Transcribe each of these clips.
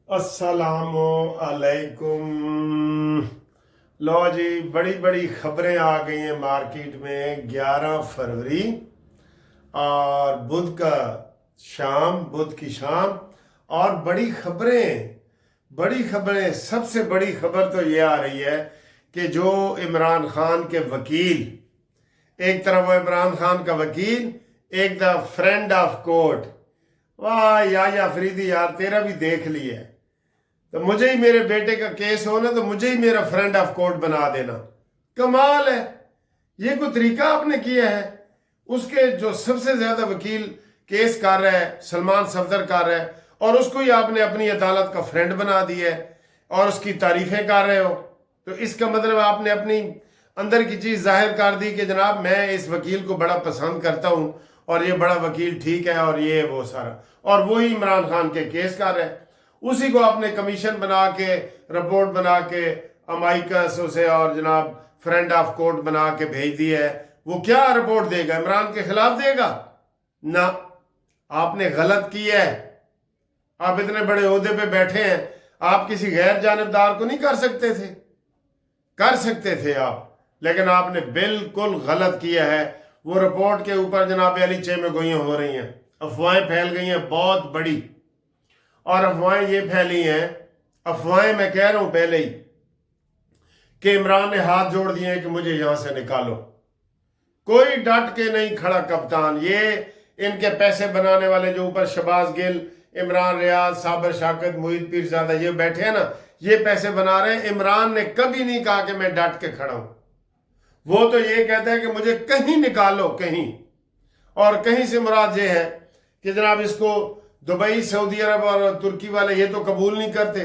अस्सलाम अलैकुम। लो जी, बड़ी बड़ी खबरें आ गई हैं मार्केट में। 11 फरवरी और बुध की शाम और बड़ी खबरें। सबसे बड़ी खबर तो ये आ रही है कि जो इमरान खान के वकील, एक तरफ वो इमरान खान का वकील, एक द फ्रेंड ऑफ कोर्ट। वाह या अफरीदी यार, तेरा भी देख लिया। तो मुझे ही मेरे बेटे का केस हो ना, तो मुझे ही मेरा फ्रेंड ऑफ कोर्ट बना देना। कमाल है, ये कोई तरीका आपने किया है। उसके जो सबसे ज्यादा वकील केस कर रहा है, सलमान सफदर कर रहा है, और उसको ही आपने अपनी अदालत का फ्रेंड बना दिया है और उसकी तारीफें कर रहे हो। तो इसका मतलब आपने अपनी अंदर की चीज जाहिर कर दी कि जनाब मैं इस वकील को बड़ा पसंद करता हूं और ये बड़ा वकील ठीक है और ये वो सारा, और वही इमरान खान के केस कर रहा है। उसी को आपने कमीशन बना के, रिपोर्ट बना के, अमाइकस उसे और जनाब फ्रेंड ऑफ कोर्ट बना के भेज दिया है। वो क्या रिपोर्ट देगा? इमरान के खिलाफ देगा ना। आपने गलत किया है। आप इतने बड़े ओहदे पे बैठे हैं, आप किसी गैर जानिबदार को नहीं कर सकते थे आप, लेकिन आपने बिल्कुल गलत किया है। वो रिपोर्ट के ऊपर जनाब अली चे में गोइयां हो रही हैं, अफवाहें फैल गई हैं बहुत बड़ी। और अफवाहें ये फैली हैं, अफवाहें मैं कह रहा हूं पहले ही, कि इमरान ने हाथ जोड़ दिए हैं कि मुझे यहां से निकालो। कोई डट के नहीं खड़ा कप्तान। ये इनके पैसे बनाने वाले जो ऊपर शहबाज गिल, इमरान रियाज, साबर शाकिर, मोहित पीरजादा ये बैठे हैं ना, ये पैसे बना रहे हैं। इमरान ने कभी नहीं कहा कि मैं डट के खड़ा हूं। वो तो ये कहता है कि मुझे कहीं निकालो, कहीं। और कहीं से मुराद ये है कि जनाब इसको दुबई, सऊदी अरब और तुर्की वाले ये तो कबूल नहीं करते।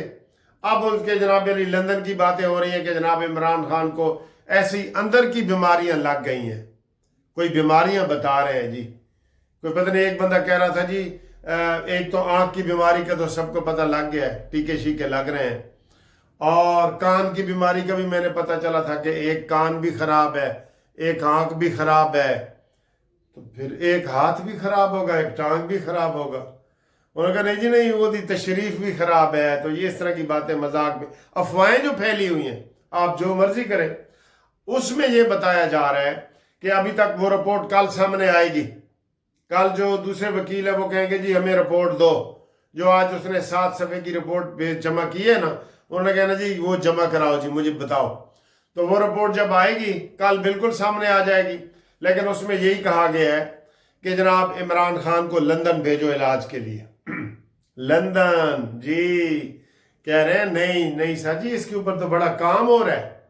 अब उनके जनाब अली लंदन की बातें हो रही हैं कि जनाब इमरान खान को ऐसी अंदर की बीमारियां लग गई हैं। कोई बीमारियां बता रहे हैं जी। कोई पता नहीं, एक बंदा कह रहा था जी एक तो आंख की बीमारी का तो सबको पता लग गया है, टीके शीके लग रहे हैं। और कान की बीमारी का भी मैंने पता चला था कि एक कान भी खराब है, एक आंख भी खराब है, तो फिर एक हाथ भी खराब होगा, एक टांग भी खराब होगा। उन्होंने कहा नहीं जी नहीं, वो दी तशरीफ भी खराब है। तो ये इस तरह की बातें, मजाक में अफवाहें जो फैली हुई हैं, आप जो मर्जी करें। उसमें ये बताया जा रहा है कि अभी तक वो रिपोर्ट कल सामने आएगी। कल जो दूसरे वकील है वो कहेंगे जी हमें रिपोर्ट दो। जो आज उसने 7 सफ़े की रिपोर्ट जमा की है ना, उन्होंने कहना जी वो जमा कराओ जी, मुझे बताओ। तो वो रिपोर्ट जब आएगी कल बिल्कुल सामने आ जाएगी। लेकिन उसमें यही कहा गया है कि जनाब इमरान खान को लंदन भेजो इलाज के लिए। लंदन जी कह रहे हैं नहीं सर जी, इसके ऊपर तो बड़ा काम हो रहा है।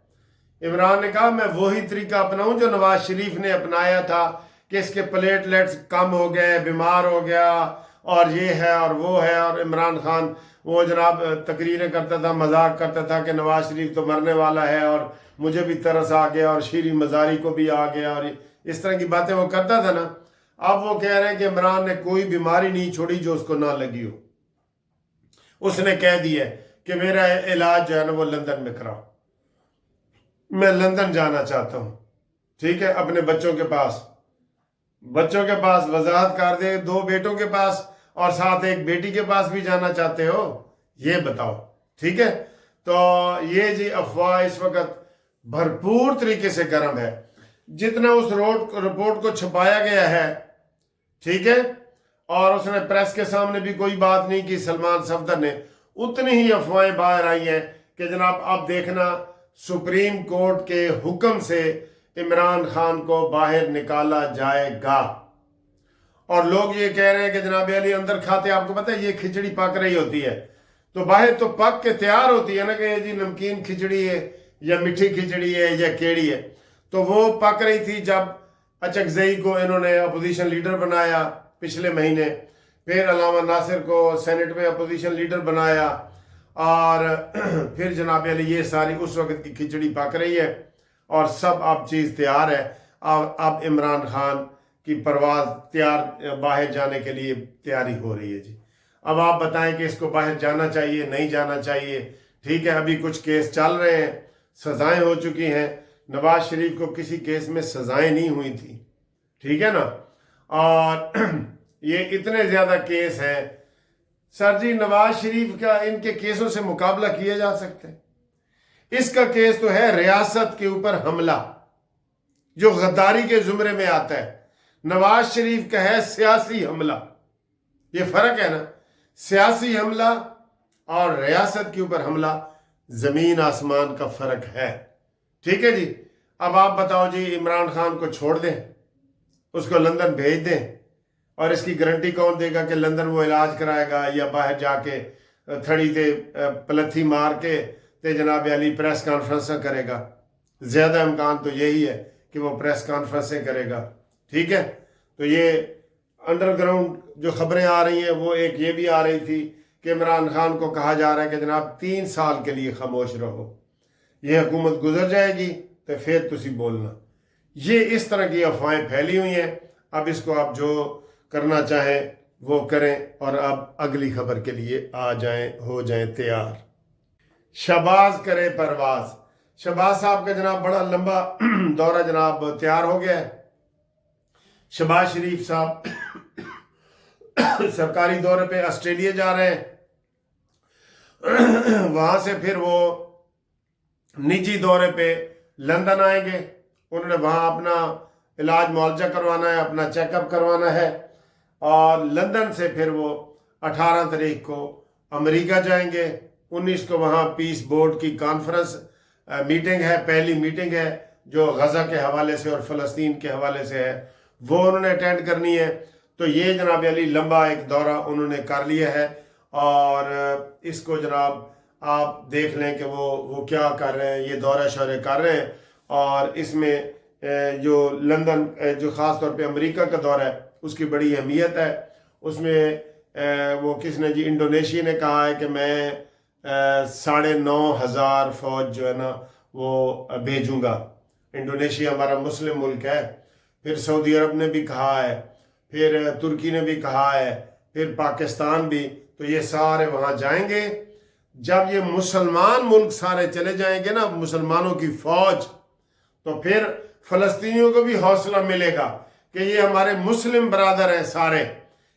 इमरान ने कहा मैं वही तरीका अपनाऊं जो नवाज शरीफ ने अपनाया था कि इसके प्लेटलेट्स कम हो गए, बीमार हो गया और ये है और वो है। और इमरान खान वो जनाब तकरीरें करता था, मजाक करता था कि नवाज शरीफ तो मरने वाला है और मुझे भी तरस आ गया और शीरी मजारी को भी आ गया, और इस तरह की बातें वो करता था ना। अब वो कह रहे हैं कि इमरान ने कोई बीमारी नहीं छोड़ी जो उसको ना लगी हो। उसने कह दिया कि मेरा इलाज जो है ना वो लंदन में कराओ, मैं लंदन जाना चाहता हूं। ठीक है, अपने बच्चों के पास वजाहत कर दे। 2 बेटों के पास और साथ एक बेटी के पास भी जाना चाहते हो, ये बताओ। ठीक है, तो ये जी अफवाह इस वक्त भरपूर तरीके से गर्म है। जितना उस रिपोर्ट को छुपाया गया है, ठीक है, और उसने प्रेस के सामने भी कोई बात नहीं की सलमान सफदर ने, उतनी ही अफवाहें बाहर आई हैं कि जनाब अब देखना सुप्रीम कोर्ट के हुक्म से इमरान खान को बाहर निकाला जाएगा। और लोग ये कह रहे हैं कि जनाब अली अंदर खाते, आपको पता है ये खिचड़ी पक रही होती है तो बाहर तो पक के तैयार होती है ना कि ये जी नमकीन खिचड़ी है या मीठी खिचड़ी है या केड़ी है। तो वो पक रही थी जब अचकजई को इन्होंने अपोजिशन लीडर बनाया पिछले महीने, फिर अलामा नासिर को सेनेट में अपोजिशन लीडर बनाया, और फिर जनाब अली ये सारी उस वक्त की खिचड़ी पक रही है और सब अब चीज़ तैयार है। अब इमरान खान की परवाज तैयार, बाहर जाने के लिए तैयारी हो रही है जी। अब आप बताएं कि इसको बाहर जाना चाहिए, नहीं जाना चाहिए। ठीक है, अभी कुछ केस चल रहे हैं, सजाएं हो चुकी हैं। नवाज शरीफ को किसी केस में सजाएं नहीं हुई थी, ठीक है ना। और ये इतने ज़्यादा केस हैं, सर जी नवाज शरीफ का इनके केसों से मुकाबला किया जा सकता है? इसका केस तो है रियासत के ऊपर हमला, जो गद्दारी के जुमरे में आता है। नवाज शरीफ का है सियासी हमला। ये फर्क है ना, सियासी हमला और रियासत के ऊपर हमला, जमीन आसमान का फर्क है। ठीक है जी। अब आप बताओ जी, इमरान खान को छोड़ दें, उसको लंदन भेज दें, और इसकी गारंटी कौन देगा कि लंदन वो इलाज कराएगा या बाहर जाके थड़ी ते पलथी मार के ते जनाब अली प्रेस कॉन्फ्रेंस करेगा? ज़्यादा इम्कान तो यही है कि वो प्रेस कॉन्फ्रेंसें करेगा। ठीक है। तो ये अंडरग्राउंड जो खबरें आ रही हैं, वो एक ये भी आ रही थी कि इमरान खान को कहा जा रहा है कि जनाब 3 साल के लिए खामोश रहो, ये हुकूमत गुजर जाएगी तो फिर तुसी बोलना। ये इस तरह की अफवाहें फैली हुई हैं। अब इसको आप जो करना चाहें वो करें, और अब अगली खबर के लिए आ जाएं, हो जाएं तैयार। शहबाज करे परवाज। शहबाज साहब का जनाब बड़ा लंबा दौरा जनाब तैयार हो गया है। शहबाज शरीफ साहब सरकारी दौरे पे ऑस्ट्रेलिया जा रहे हैं, वहां से फिर वो निजी दौरे पे लंदन आएंगे। उन्होंने वहां अपना इलाज मुआवजा करवाना है, अपना चेकअप करवाना है, और लंदन से फिर वो 18 तारीख को अमेरिका जाएंगे। 19 को वहाँ पीस बोर्ड की कॉन्फ्रेंस मीटिंग है, पहली मीटिंग है जो गजा के हवाले से और फ़लस्तीन के हवाले से है, वो उन्होंने अटेंड करनी है। तो ये जनाब अली लंबा एक दौरा उन्होंने कर लिया है, और इसको जनाब आप देख लें कि वो क्या कर रहे हैं, ये दौरा शौरे कर रहे हैं। और इसमें जो लंदन जो ख़ास तौर पे अमेरिका का दौरा है उसकी बड़ी अहमियत है। उसमें वो किसने जी, इंडोनेशिया ने कहा है कि मैं 9,500 फौज जो है ना वो भेजूंगा। इंडोनेशिया हमारा मुस्लिम मुल्क है। फिर सऊदी अरब ने भी कहा है, फिर तुर्की ने भी कहा है, फिर पाकिस्तान भी। तो ये सारे वहाँ जाएंगे। जब ये मुसलमान मुल्क सारे चले जाएंगे ना, मुसलमानों की फौज, तो फिर फ़लस्तीनियों को भी हौसला मिलेगा कि ये हमारे मुस्लिम बरादर हैं सारे,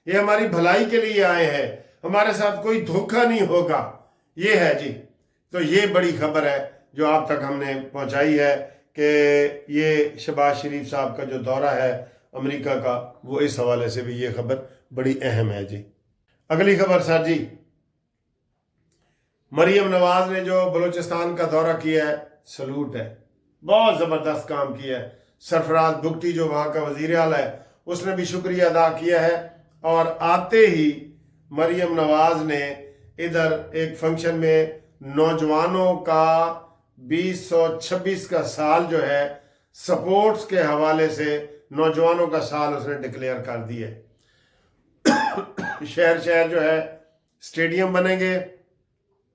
ये हमारी भलाई के लिए आए हैं, हमारे साथ कोई धोखा नहीं होगा। ये है जी। तो ये बड़ी खबर है जो आप तक हमने पहुंचाई है कि ये शहबाज शरीफ साहब का जो दौरा है अमेरिका का, वो इस हवाले से भी ये खबर बड़ी अहम है जी। अगली खबर सर जी, मरियम नवाज ने जो बलूचिस्तान का दौरा किया है, सलूट है, बहुत ज़बरदस्त काम किया है। सरफराज बुगटी जो वहाँ का वज़ीर आला है, उसने भी शुक्रिया अदा किया है। और आते ही मरियम नवाज ने इधर एक फंक्शन में नौजवानों का 2026 का साल जो है सपोर्ट्स के हवाले से नौजवानों का साल उसने डिक्लेयर कर दिया। शहर शहर जो है स्टेडियम बनेंगे,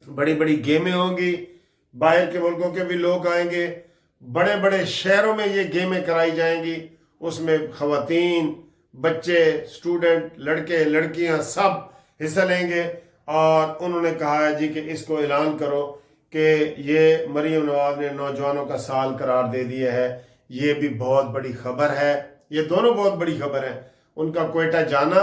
बड़ी बड़ी गेमें होंगी, बाहर के मुल्कों के भी लोग आएंगे, बड़े बड़े शहरों में ये गेमें कराई जाएंगी। उसमें ख़वातीन, बच्चे, स्टूडेंट, लड़के लड़कियां सब हिस्सा लेंगे। और उन्होंने कहा है जी कि इसको ऐलान करो कि ये मरियम नवाज ने नौजवानों का साल करार दे दिया है। ये भी बहुत बड़ी खबर है, ये दोनों बहुत बड़ी खबर है। उनका क्वेटा जाना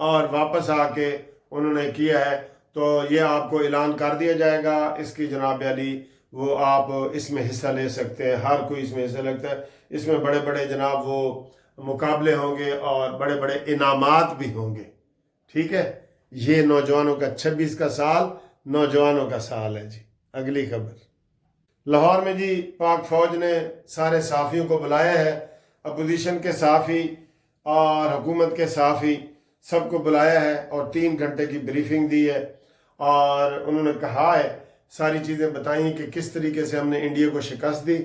और वापस आके उन्होंने किया है, तो ये आपको ऐलान कर दिया जाएगा। इसकी जनाब अली वो आप इसमें हिस्सा ले सकते हैं, हर कोई इसमें हिस्सा लगता है। इसमें बड़े बड़े जनाब वो मुकाबले होंगे और बड़े बड़े इनामात भी होंगे। ठीक है। ये नौजवानों का 26 का साल नौजवानों का साल है जी। अगली खबर, लाहौर में जी पाक फौज ने सारे सहाफ़ियों को बुलाया है, अपोजिशन के सहाफ़ी और हुकूमत के सहाफ़ी सबको बुलाया है और 3 घंटे की ब्रीफिंग दी है। और उन्होंने कहा है, सारी चीज़ें बताई कि किस तरीके से हमने इंडिया को शिकस्त दी,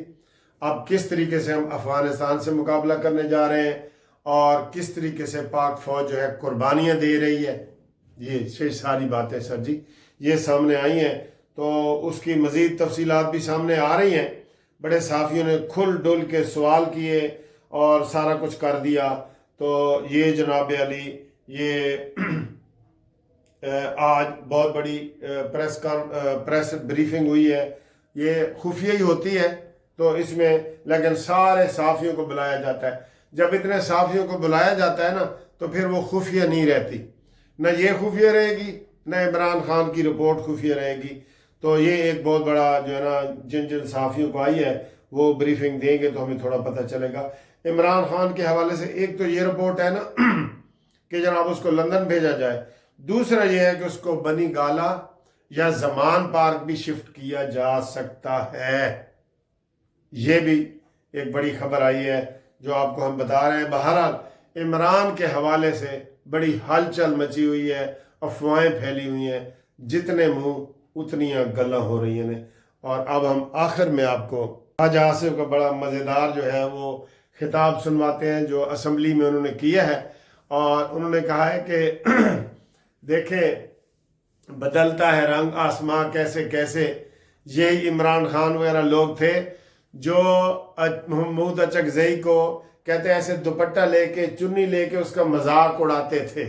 अब किस तरीके से हम अफ़गानिस्तान से मुकाबला करने जा रहे हैं, और किस तरीके से पाक फ़ौज जो है कुर्बानियाँ दे रही है। ये सारी बातें सर जी ये सामने आई हैं, तो उसकी मज़ीद तफसीलात भी सामने आ रही हैं। बड़े सहाफ़ियों ने खुल डुल के सवाल किए और सारा कुछ कर दिया। तो ये जनाब अली ये आज बहुत बड़ी प्रेस ब्रीफिंग हुई है। ये खुफिया ही होती है, तो इसमें लेकिन सारे सहाफ़ियों को बुलाया जाता है। जब इतने सहाफ़ियों को बुलाया जाता है ना, तो फिर वो खुफिया नहीं रहती, ना ये खुफिया रहेगी न इमरान खान की रिपोर्ट खुफिया रहेगी। तो ये एक बहुत बड़ा जो है ना, जिन जिन सहाफ़ियों को आई है वो ब्रीफिंग देंगे तो हमें थोड़ा पता चलेगा। इमरान खान के हवाले से एक तो ये रिपोर्ट है ना कि जनाब उसको लंदन भेजा जाए, दूसरा ये है कि उसको बनी गाला या जमान पार्क भी शिफ्ट किया जा सकता है। ये भी एक बड़ी खबर आई है जो आपको हम बता रहे हैं। बहरहाल इमरान के हवाले से बड़ी हलचल मची हुई है, अफवाहें फैली हुई हैं, जितने मुंह उतनियां गल्लां हो रही हैं। और अब हम आखिर में आपको ख्वाजा आसिफ का बड़ा मज़ेदार जो है वो खिताब सुनवाते हैं जो असम्बली में उन्होंने किया है। और उन्होंने कहा है कि देखें बदलता है रंग आसमां कैसे कैसे। यही इमरान खान वगैरह लोग थे जो महमूद अचकज़ई को कहते हैं ऐसे दुपट्टा लेके चुन्नी लेके उसका मजाक उड़ाते थे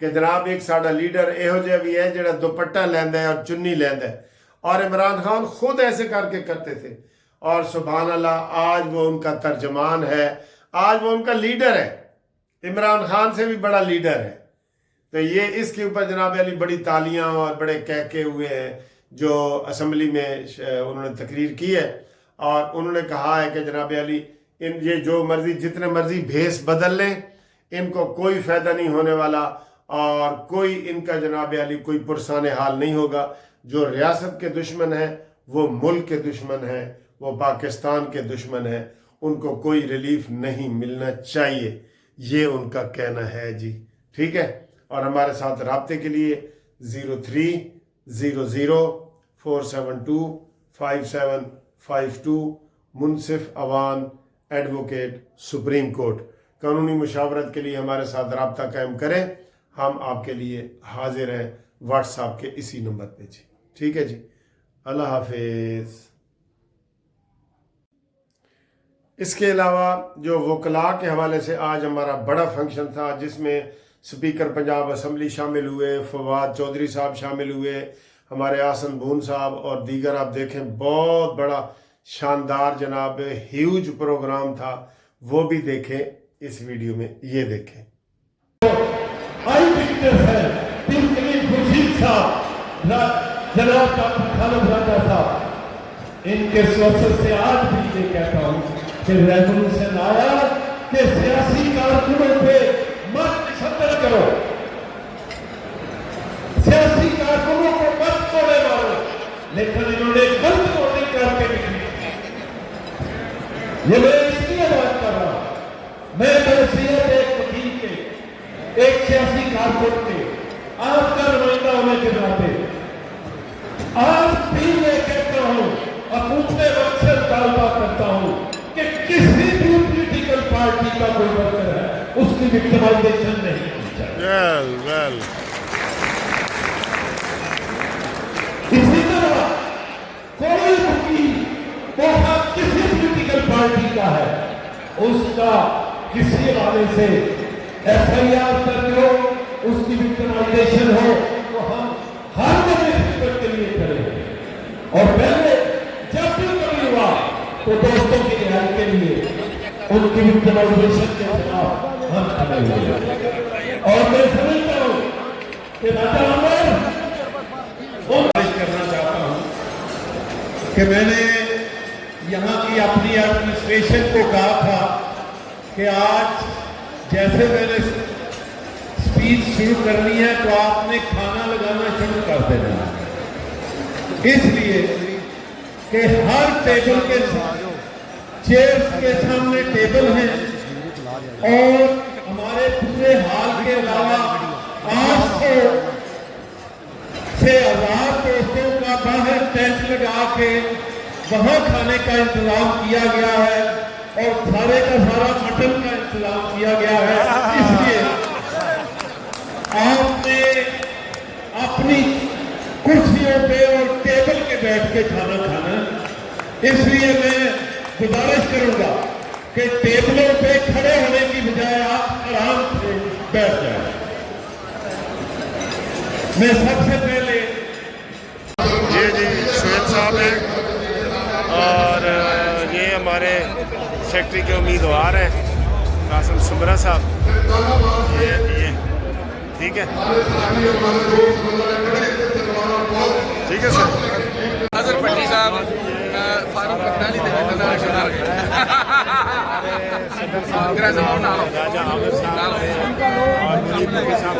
कि जनाब एक साडा लीडर एहो जिहा भी है जिहड़ा दुपट्टा लैंदा है और चुन्नी लैंदा है। और इमरान खान खुद ऐसे करके करते थे। और सुभान अल्लाह, आज वो उनका तर्जमान है, आज वो उनका लीडर है, इमरान खान से भी बड़ा लीडर है। तो ये इसके ऊपर जनाब अली बड़ी तालियां और बड़े कहके हुए हैं जो असम्बली में उन्होंने तकरीर की है। और उन्होंने कहा है कि जनाब अली इन ये जो मर्जी जितने मर्जी भेस बदल लें, इनको कोई फ़ायदा नहीं होने वाला और कोई इनका जनाब अली कोई पुरसान हाल नहीं होगा। जो रियासत के दुश्मन है वो मुल्क के दुश्मन है, वो पाकिस्तान के दुश्मन है, उनको कोई रिलीफ नहीं मिलना चाहिए, ये उनका कहना है जी। ठीक है। और हमारे साथ राब्ते के लिए 030047255752 मुनसिफ अवान एडवोकेट सुप्रीम कोर्ट। कानूनी मुशावरत के लिए हमारे साथ राब्ता कायम करें, हम आपके लिए हाजिर हैं व्हाट्सएप के इसी नंबर पे जी। ठीक है जी, अल्लाह हाफिज़। इसके अलावा जो वकला के हवाले से आज हमारा बड़ा फंक्शन था जिसमें स्पीकर पंजाब असम्बली शामिल हुए, फवाद चौधरी साहब शामिल हुए, हमारे आसन भून साहब और दीगर। आप देखें बहुत बड़ा शानदार जनाब ह्यूज प्रोग्राम था, वो भी देखें इस वीडियो में, ये देखें। आई विटनेस है जनाब डॉक्टर खालिद राजा साहब, इनके सोच से आज भी ये कहता हूँ कि रेवोल्यूशन आया कि सियासी कारकुनों पे मत छतर करो, सियासी कारकुनों को मत तोड़े मारो, लेकिन इन्होंने गलत वोटिंग करके दिखाई। ये मैं इसलिए बात कर रहा हूं, मैं बहसीयत एक वकील के, एक सियासी कारकुन के, आपका नुमाइंदा होने के नाते आज भी मैं कहता हूं, अपने वक्त से मुतालबा करता हूं कि किसी भी पॉलिटिकल पार्टी का कोई वर्कर है उसकी विक्टिमाइजेशन नहीं की जाए। इसी तरह कोई वकील वो किसी पॉलिटिकल पार्टी का है, उसका किसी हवाले से FIR दर्ज हो, उसकी विक्टिमाइजेशन हो, तो हम हर वक्त खिदमत के लिए करें। और पहले जब भी कभी हुआ तो दोस्तों की रिहाई के लिए उनकी विक्टिमाइजेशन के खिलाफ हम खड़े हुए। और मैं समझता हूं कि राजा अमर करना चाहता हूं कि मैंने यहाँ की अपनी एडमिनिस्ट्रेशन को कहा था कि आज जैसे मैंने स्पीच शुरू करनी है तो आपने खाना लगाना शुरू कर देना, इसलिए कि हर टेबल के चेयर्स के सामने टेबल हैं और हमारे पूरे हाल के अलावा 800 से 1000 दोस्तों का बाहर टेंट लगा के वहां खाने का इंतजाम किया गया है और सारे का सारा मटन का इंतजाम किया गया है। इसलिए आपने अपनी कुर्सियों पे और टेबल के बैठ के खाना खाना, इसलिए मैं गुजारिश करूंगा कि टेबलों पे खड़े होने की बजाय आप आराम से बैठ जाए। मैं सबसे पहले ये जी शोएब साहब हैं और ये हमारे सेक्रेटरी के उम्मीदवार हैं कासिम सुमरा साहब। ये ٹھیک ہے ٹھیک ہے سر. حضر پٹی صاحب فاروق پٹالی دے بیٹھے نال شمار گئے راجہ عامر صاحب اور منیب نبی صاحب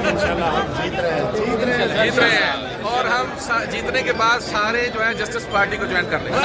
انشاءاللہ ہم جیت رہے ہیں اور ہم جیتنے کے بعد سارے جو ہے جسٹس پارٹی کو جوائن کر لیں گے.